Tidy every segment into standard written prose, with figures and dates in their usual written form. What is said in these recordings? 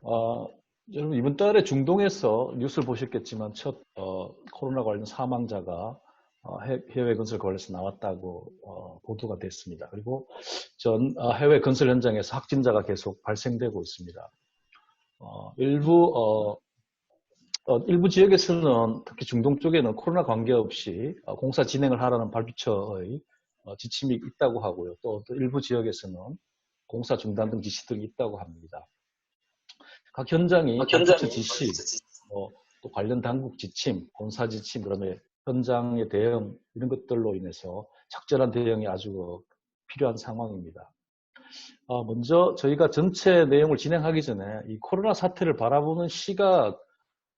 어, 여러분 이번 달에 중동에서 뉴스를 보셨겠지만 첫 코로나 관련 사망자가 해외 건설 거래에서 나왔다고 보도가 됐습니다. 그리고 해외 건설 현장에서 확진자가 계속 발생되고 있습니다. 어, 일부 어, 일부 지역에서는 특히 중동 쪽에는 코로나 관계없이 공사 진행을 하라는 발주처의 지침이 있다고 하고요. 또 일부 지역에서는 공사 중단 등 지시등이 있다고 합니다. 각 현장이 발주처 지시, 또 관련 당국 지침, 본사 지침, 그다음에 현장의 대응 이런 것들로 인해서 적절한 대응이 아주 필요한 상황입니다. 먼저 저희가 전체 내용을 진행하기 전에 이 코로나 사태를 바라보는 시각,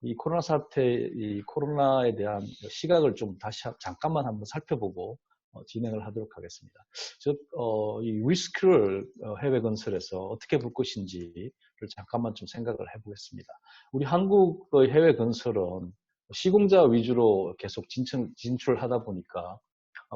이 코로나 사태, 이 코로나에 대한 시각을 좀 다시 잠깐만 한번 살펴보고 진행을 하도록 하겠습니다. 즉, 이 리스크를 해외 건설에서 어떻게 볼 것인지를 잠깐만 좀 생각을 해보겠습니다. 우리 한국의 해외 건설은 시공자 위주로 계속 진출을 하다 보니까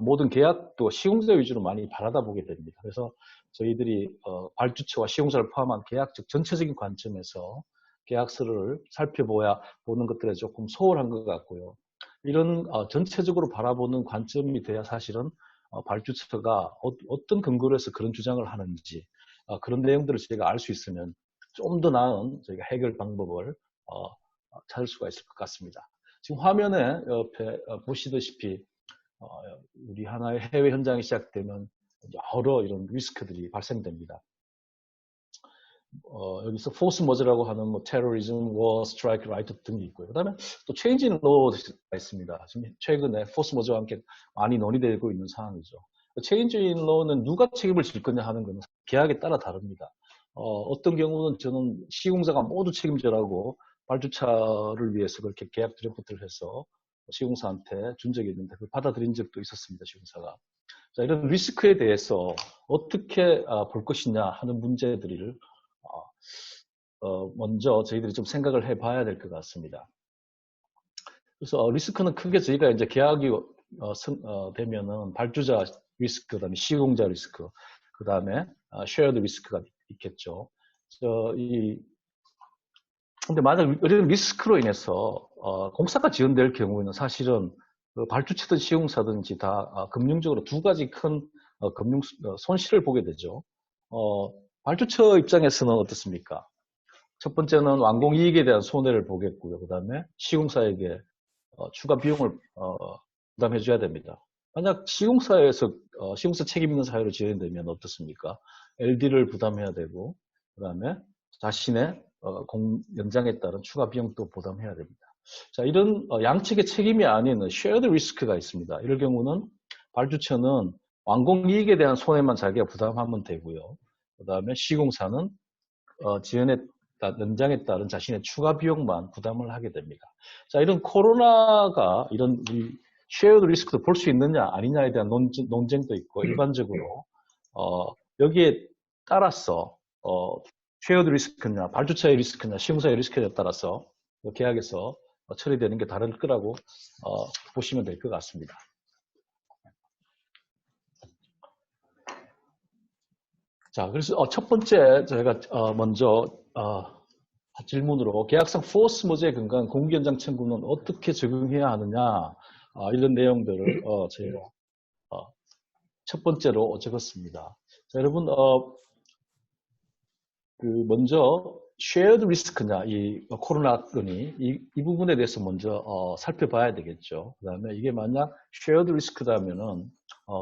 모든 계약도 시공자 위주로 많이 바라다 보게 됩니다. 그래서 저희들이 발주처와 시공사를 포함한 계약적 전체적인 관점에서 계약서를 살펴보야 보는 것들에 조금 소홀한 것 같고요. 이런 전체적으로 바라보는 관점이 돼야 사실은 발주처가 어떤 근거로 해서 그런 주장을 하는지 그런 내용들을 저희가 알 수 있으면 좀 더 나은 저희가 해결 방법을 찾을 수가 있을 것 같습니다. 지금 화면에 옆에 보시다시피 우리 하나의 해외 현장이 시작되면 여러 이런 리스크들이 발생됩니다. 여기서 포스 머저라고 하는 뭐 테러리즘, 워, 스트라이크, 라이트 등이 있고요. 그다음에 또 체인지 인 로가 있습니다. 지금 최근에 포스 머저와 함께 많이 논의되고 있는 상황이죠. 체인지 인 로는 누가 책임을 질 거냐 하는 것은 계약에 따라 다릅니다. 어떤 경우는 저는 시공사가 모두 책임져라고 발주차를 위해서 그렇게 계약 드래프트를 해서 시공사한테 준 적이 있는데 그걸 받아들인 적도 있었습니다. 시공사가. 자, 이런 리스크에 대해서 어떻게 볼 것이냐 하는 문제들을 먼저 저희들이 좀 생각을 해봐야 될 것 같습니다. 그래서 리스크는 크게 저희가 이제 계약이 되면은 발주자 리스크, 그다음에 시공자 리스크, 그다음에 쉐어드 리스크가 있겠죠. 근데 만약 이런 리스크로 인해서 공사가 지연될 경우에는 사실은 그 발주처든 시공사든지 다 금융적으로 두 가지 큰 금융 손실을 보게 되죠. 발주처 입장에서는 어떻습니까? 첫 번째는 완공이익에 대한 손해를 보겠고요. 그 다음에 시공사에게 추가 비용을 부담해줘야 됩니다. 만약 시공사에서 시공사 책임 있는 사유로 지연되면 어떻습니까? LD를 부담해야 되고 그 다음에 자신의 연장에 따른 추가 비용도 부담해야 됩니다. 자, 이런 양측의 책임이 아닌 쉐어드 리스크가 있습니다. 이럴 경우는 발주처는 완공이익에 대한 손해만 자기가 부담하면 되고요. 그 다음에 시공사는 연장에 따른 자신의 추가 비용만 부담을 하게 됩니다. 자, 이런 코로나가 이런 쉐어드 리스크도 볼 수 있느냐 아니냐에 대한 논쟁도 있고 일반적으로 여기에 따라서 쉐어드 리스크냐 발주처의 리스크냐 시공사의 리스크에 따라서 계약에서 처리되는 게 다를 거라고 보시면 될 것 같습니다. 자, 그래서 첫 번째 저희가 먼저 질문으로 계약상 포스 머저에 근거한 공기 연장 청구는 어떻게 적용해야 하느냐 이런 내용들을 저희가 첫 번째로 적었습니다. 자, 여러분 먼저 shared risk냐 이 코로나 건이 이 부분에 대해서 먼저 살펴봐야 되겠죠. 그다음에 이게 만약 shared risk다면은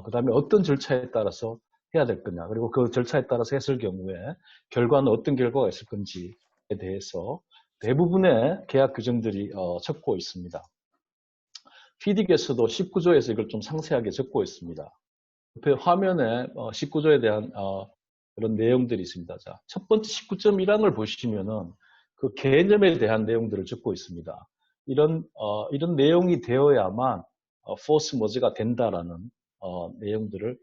그다음에 어떤 절차에 따라서 해야 될 거냐 그리고 그 절차에 따라서 했을 경우에 결과는 어떤 결과가 있을 건지에 대해서 대부분의 계약 규정들이 적고 있습니다. PD께서도 19조에서 이걸 좀 상세하게 적고 있습니다. 옆에 화면에 19조에 대한 그런 내용들이 있습니다. 자, 첫 번째 19.1항을 보시면은 그 개념에 대한 내용들을 적고 있습니다. 이런 내용이 되어야만 force merge가 된다라는 내용들을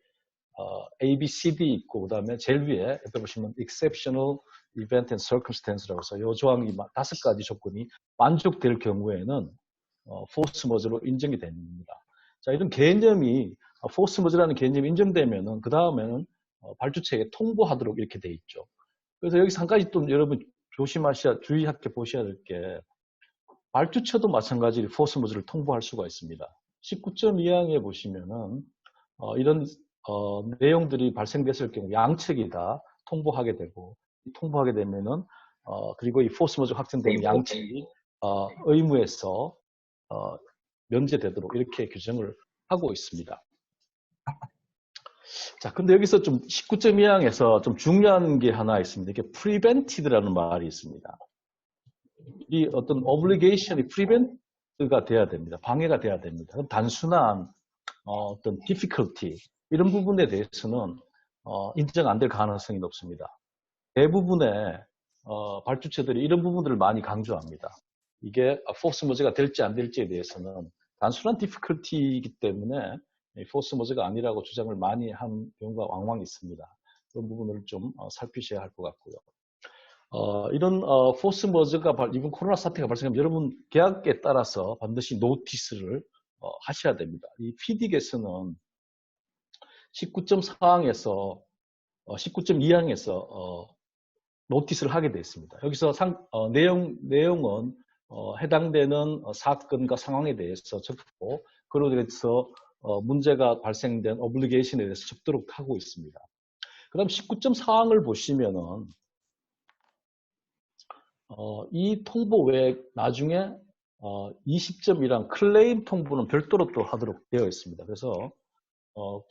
A, B, C, D 있고 그다음에 제일 위에 옆에 보시면 exceptional event and circumstance라고 해서 이 조항이 5가지 조건이 만족될 경우에는 force merge로 인정이 됩니다. 자, 이런 개념이 force merge라는 개념이 인정되면은 그 다음에는 발주처에 통보하도록 이렇게 돼 있죠. 그래서 여기서 한 가지 또 여러분 주의하게 보셔야 될 게, 발주처도 마찬가지로 포스 머저를 통보할 수가 있습니다. 19.2항에 보시면은 이런 내용들이 발생됐을 경우 양측이 다 통보하게 되고, 통보하게 되면은 그리고 이 포스 머저 확정되면 양측이 의무에서 면제되도록 이렇게 규정을 하고 있습니다. 자, 근데 여기서 좀 19.2항에서 좀 중요한 게 하나 있습니다. 이게 prevented라는 말이 있습니다. 이 어떤 obligation이 prevent가 돼야 됩니다. 방해가 돼야 됩니다. 단순한 어떤 difficulty 이런 부분에 대해서는 인정 안 될 가능성이 높습니다. 대부분의 발주처들이 이런 부분들을 많이 강조합니다. 이게 포스 머저가 될지 안 될지에 대해서는 단순한 difficulty이기 때문에 포스 머저가 아니라고 주장을 많이 한 경우가 왕왕 있습니다. 그런 부분을 좀 살피셔야 할 것 같고요. 이런 포스 머저가 이번 코로나 사태가 발생하면 여러분 계약에 따라서 반드시 노티스를 하셔야 됩니다. 이 PD계에서는 19.4항에서 19.2항에서 노티스를 하게 되어 있습니다. 여기서 내용은 해당되는 사건과 상황에 대해서 적고, 그로 인해서 문제가 발생된 오블리게이션에 대해서 적도록 하고 있습니다. 그 다음 19.4항을 보시면은 이 통보 외에 나중에 20.1항 클레임 통보는 별도로 또 하도록 되어 있습니다. 그래서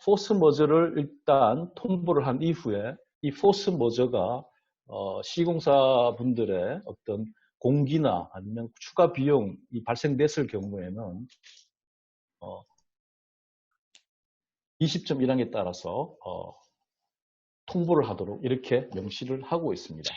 포스 머저를 일단 통보를 한 이후에 이 포스 머저가 시공사분들의 어떤 공기나 아니면 추가 비용이 발생됐을 경우에는 20.1항에 따라서 통보를 하도록 이렇게 명시를 하고 있습니다.